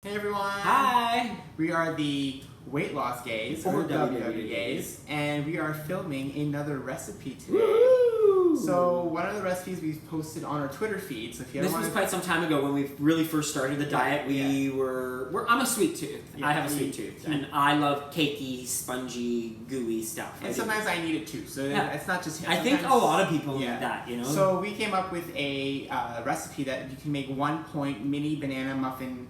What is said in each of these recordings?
Hey everyone! Hi! We are the Weight Loss Gays, or WWE Gays, and we are filming another recipe today. Woo! So one of the recipes we've posted on our Twitter feed, so if you This was quite some time ago when we really first started the diet. I'm a sweet tooth. Yeah, I have a sweet tooth. And I love cakey, spongy, gooey stuff. And sometimes I need it too, so it's not just him. I think a lot of people need that, you know? So we came up with a recipe that you can make 1 point mini banana muffins.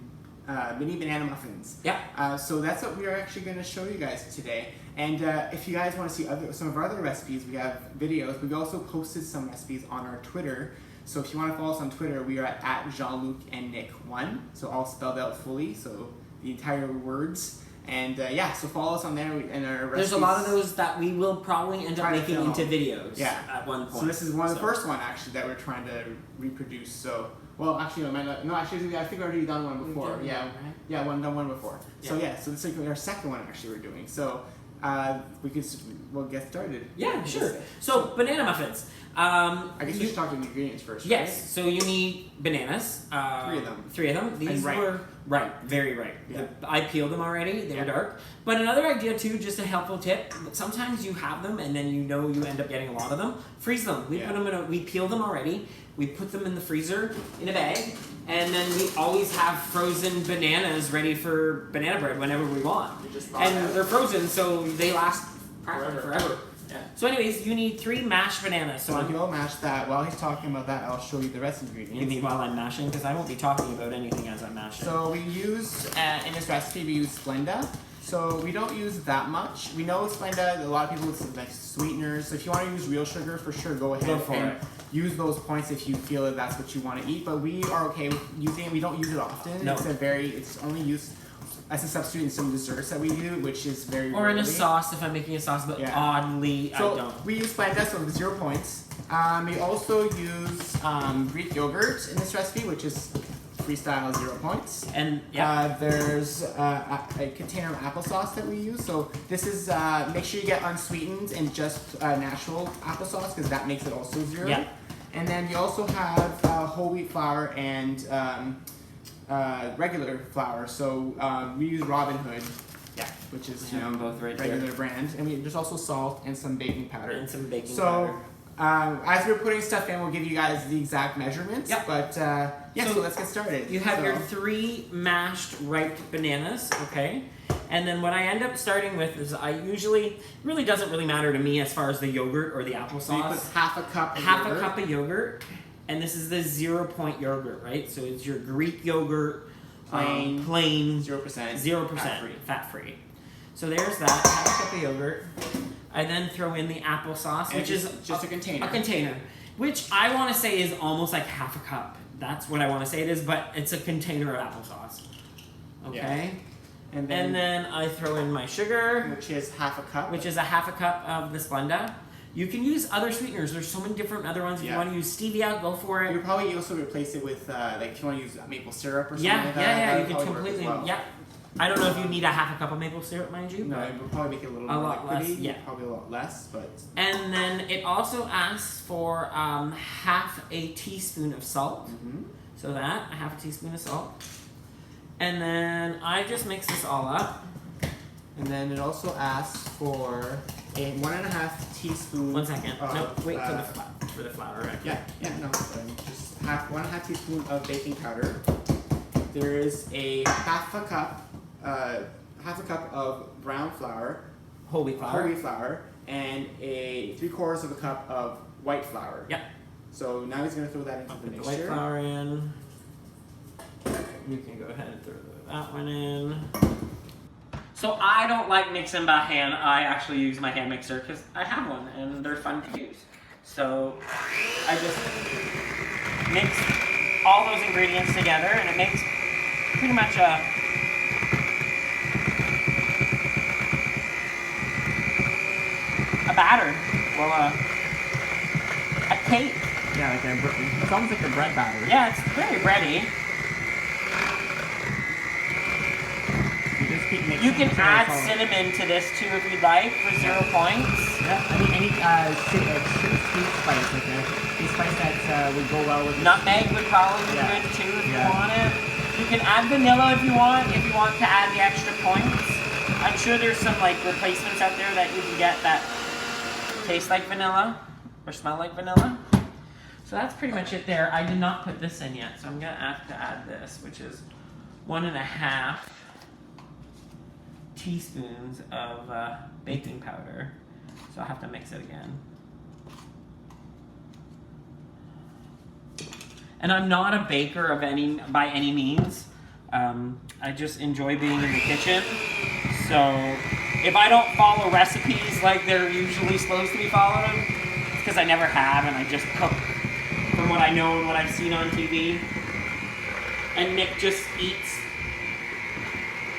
Yeah. So that's what we are actually going to show you guys today. And if you guys want to see some of our other recipes, we have videos. We've also posted some recipes on our Twitter. So if you want to follow us on Twitter, we are at Jean-Luc and Nick1. So all spelled out fully, so the entire words. And so follow us on there and our recipes. There's a lot of those that we will probably end up making into videos at one point. So this is the first one actually that we're trying to reproduce. So, well, actually, I think we've already done one before. Done one before. Yeah. So this is our second one actually we're doing. So we'll get started. Yeah, sure. So banana muffins. I guess we should talk about the ingredients first. Yes. Right? So you need bananas. 3 of them. These were very ripe. Yeah. I peeled them already. They were dark. But another idea too, just a helpful tip. Sometimes you have them and then you end up getting a lot of them. Freeze them. We peel them already. We put them in the freezer in a bag, and then we always have frozen bananas ready for banana bread whenever we want. And they're frozen, so they last forever. Yeah. So anyways, you need 3 mashed bananas. So he'll mash that. While he's talking about that, I'll show you the rest of the ingredients. You mean while I'm mashing? Because I won't be talking about anything as I'm mashing. So we use, in this recipe, we use Splenda. So we don't use that much. We know Splenda, a lot of people use like sweeteners. So if you want to use real sugar, for sure, go ahead and use those points if you feel that that's what you want to eat. But we are okay with using it. We don't use it often. No. It's only used as a substitute in some desserts that we do, which is very Or rarely. in a sauce if I'm making a sauce, but oddly I don't. We use Splenda, so 0 points. We also use Greek yogurt in this recipe, which is freestyle 0 points. And there's a container of applesauce that we use. So this is make sure you get unsweetened and just natural applesauce because that makes it also 0. Yeah. And then you also have whole wheat flour and regular flour. So we use Robin Hood, which is both regular brand. And there's also salt and some baking powder. Powder. As we're putting stuff in, we'll give you guys the exact measurements. Yep. But so let's get started. You have your 3 mashed ripe bananas, okay? And then what I end up starting with is really doesn't really matter to me as far as the yogurt or the applesauce. So you put half a cup of yogurt. And this is the 0 point yogurt, right? So it's your Greek yogurt, plain 0%, 0% fat free. So there's that, half a cup of yogurt. I then throw in the applesauce, which is just a container. A container, which I want to say is almost like half a cup. That's what I want to say it is, but it's a container of applesauce. Okay. Yeah. And then I throw in my sugar, which is half a cup. Which is a half a cup of the Splenda. You can use other sweeteners. There's so many different other ones. If you want to use stevia, go for it. You probably also replace it with if you want to use maple syrup or something like that. Yeah. You can completely. Yeah. I don't know if you need a half a cup of maple syrup, mind you. No, it would probably make it a little more liquidy. Less. Yeah. Probably a lot less, but. And then it also asks for half a teaspoon of salt. Mm-hmm. So a half a teaspoon of salt. And then I just mix this all up. And then it also asks for a 1.5 teaspoon. 1 second. No, wait for the flour. Right? Yeah. Just 1.5 teaspoon of baking powder. There is a half a cup of brown flour, whole wheat flour, and a 3/4 of a cup of white flour. Yep. So now he's going to throw that into the mixture. Put the white flour in. You can go ahead and throw that one in. So I don't like mixing by hand. I actually use my hand mixer because I have one and they're fun to use. So I just mix all those ingredients together and it makes pretty much a batter. Well, a cake. Yeah, it's almost like a bread batter. Yeah, it's very bready. You can add cinnamon to this too if you'd like for 0 points. Yeah, any sweet spice, like a spice that would go well with nutmeg would probably be good too if you want it. You can add vanilla if you want to add the extra points. I'm sure there's some like replacements out there that you can get that taste like vanilla or smell like vanilla. So that's pretty much it there. I did not put this in yet, so I'm gonna have to add this, which is 1.5 teaspoons of baking powder. So I'll have to mix it again. And I'm not a baker by any means. I just enjoy being in the kitchen. So if I don't follow recipes like they're usually supposed to be followed, it's because I never have and I just cook from what I know and what I've seen on TV. And Nick just eats.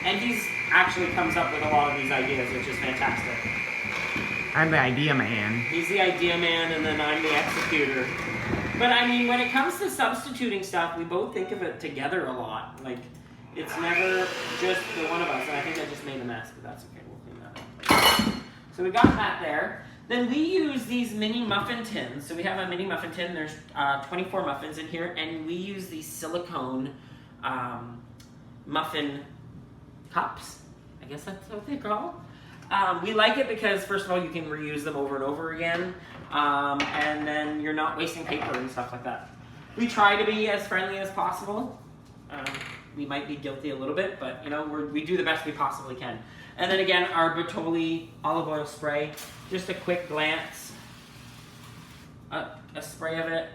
And he's actually comes up with a lot of these ideas, which is fantastic. I'm the idea man. He's the idea man and then I'm the executor. But I mean, when it comes to substituting stuff, we both think of it together a lot. Like, it's never just the one of us. And I think I just made a mess, but that's okay. We'll clean that up. So we got that there. Then we use these mini muffin tins. So we have a mini muffin tin. There's 24 muffins in here. And we use these silicone muffin cups. I guess that's what they call. We like it because, first of all, you can reuse them over and over again. And then you're not wasting paper and stuff like that. We try to be as friendly as possible. We might be guilty a little bit, but you know, we do the best we possibly can. And then again, our Bertolli olive oil spray, just a quick glance, a spray of it.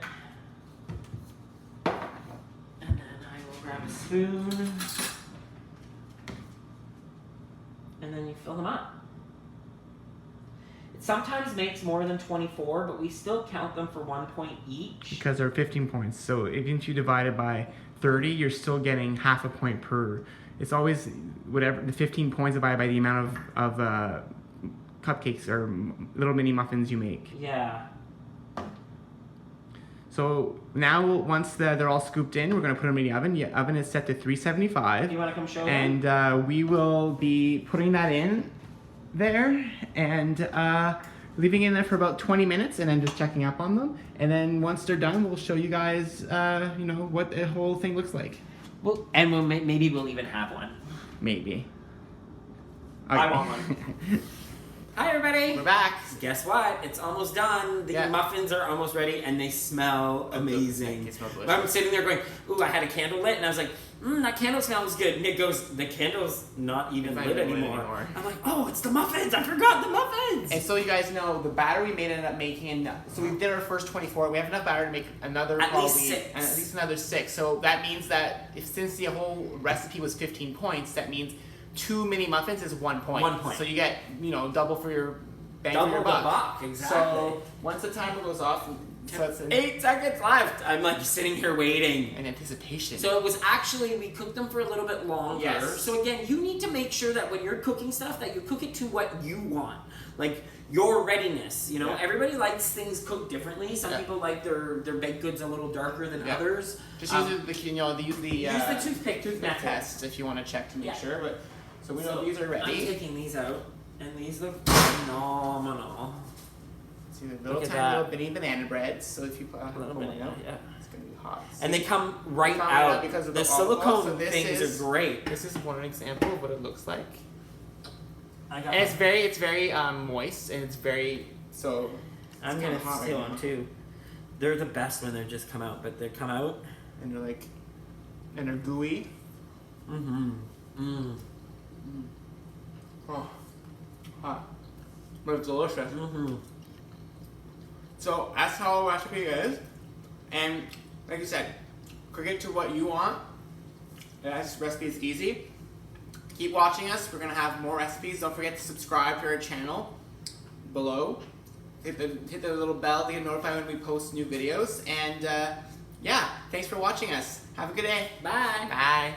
And then I will grab a spoon. And then you fill them up. It sometimes makes more than 24, but we still count them for 1 point each. Because they're 15 points. So if you divide it by 30, you're still getting half a point per. It's always whatever the 15 points divided by the amount of cupcakes or little mini muffins you make. Yeah. So now once they're all scooped in, we're gonna put them in the oven. The oven is set to 375. You want to come show them? And we will be putting that in there and leaving it in there for about 20 minutes and then just checking up on them. And then once they're done, we'll show you guys, you know, what the whole thing looks like. Well, and maybe we'll even have one. Maybe. Okay. I want one. Hi everybody! We're back. Guess what? It's almost done. The muffins are almost ready and they smell amazing. They smell delicious. I'm sitting there going, ooh, I had a candle lit and I was like, that candle smells good. Nick goes, the candle's not even lit anymore. I'm like, oh, it's the muffins. I forgot the muffins. And so you guys know, the batter we ended up making, so we did our first 24. We have enough batter to make another at least another 6. So that means that since the whole recipe was 15 points, that means 2 mini muffins is 1 point. 1 point. So you get, you know, double for your bang double for your buck. Exactly. So once the timer goes off, so it's 8 seconds left. I'm like sitting here waiting. In anticipation. So it was actually, we cooked them for a little bit longer. Yes. So again, you need to make sure that when you're cooking stuff, that you cook it to what you want. Like your readiness, you know, everybody likes things cooked differently. Some people like their baked goods a little darker than others. Just use use the toothpick test if you want to check to make sure. But so we know these are ready. I'm taking these out, and these look phenomenal. See the little bitty banana breads. So if you put a little bit, it's gonna be hot. And they come right out because of the silicone things are great. This is one example of what it looks like. And it's very moist and it's very so. I'm gonna steal them too. They're the best when they're just come out, but they come out and they're gooey. Oh, hot, but it's delicious. So that's how the recipe is, and like I said, cook it to what you want. This recipe is easy. Keep watching us. We're gonna have more recipes. Don't forget to subscribe to our channel below. Hit the little bell to get notified when we post new videos. And yeah, thanks for watching us. Have a good day. Bye. Bye.